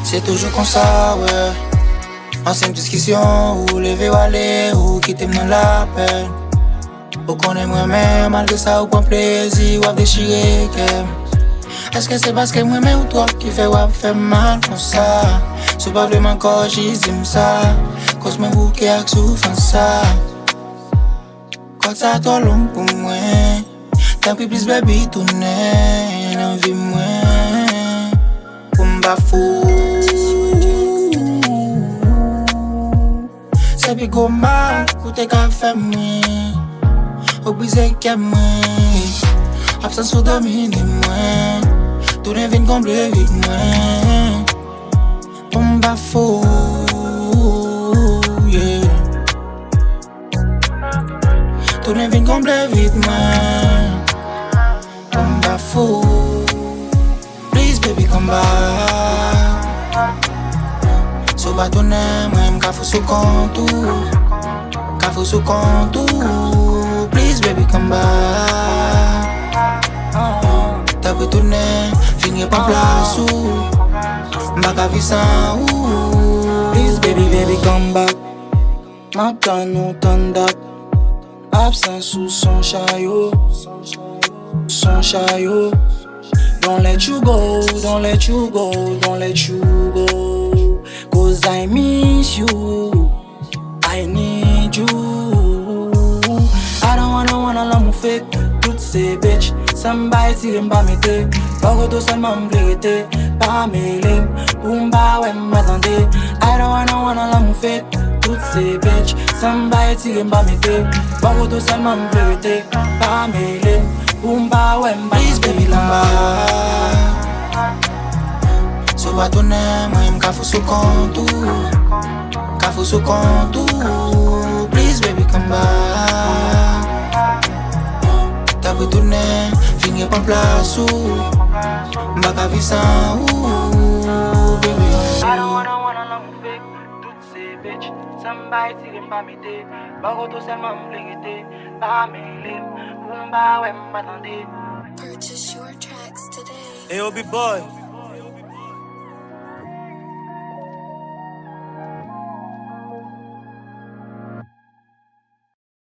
C'est toujours comme ça, ouais. Ancienne discussion, ou lever ou aller, ou quitter dans la peine. Ou qu'on aime moi-même, malgré ça, ou prend plaisir, ou à déchirer qu'aime. Est-ce que c'est parce que moi-même ou toi qui fait ou fait mal comme ça? C'est pas vraiment quand j'y ça, cause mon bouquet a souffrance ça. Quand ça trop long pour moi, tant pis plus baby tourner, l'envie moi, pour m'ba fou. C'est plus gros mal, pour tes cafés moi, au brisé qu'à moi, absence ou domine moi, tout devine comblé vite moi, pour m'ba fou, yeah. Tout devine comblé vite moi, pour m'ba fou. Please baby come back. So ba ton moi m'ka fou sous compte, ka fou sous compte. Please baby come back. T'as pu tourner, finir par place ou m'ba vivre sans ou. Please baby come back. Maintenant nous turn up. Absent sous son chariot, son chariot. Don't let you go, don't let you go, don't let you go. Cause I miss you, I need you. I don't wanna la mou fake, toutes ces bitches. Somebody tire m'ba mette, pas retour seulement m'vérité. Pas mêlé, pour m'ba ouais m'attendez. I don't wanna la mou fake, toutes ces bitches. Somebody tire m'ba mette, pas retour seulement m'vérité. Pas mêlé, pour m'ba ouais Please baby come back. So ba ton moi m'ka fou sous compte, ka fou sous compte. Please baby come back. T'as pu tourner, finir par place ou m'ba vivre sans ou baby. I don't wanna la mou fake, toutes ces bitches. Somebody tire m'ba mette, pas retour seulement m'vérité. Pas mêlé, pour m'ba ouais m'attendez. Purchase your tracks today. Hey, Obi boy.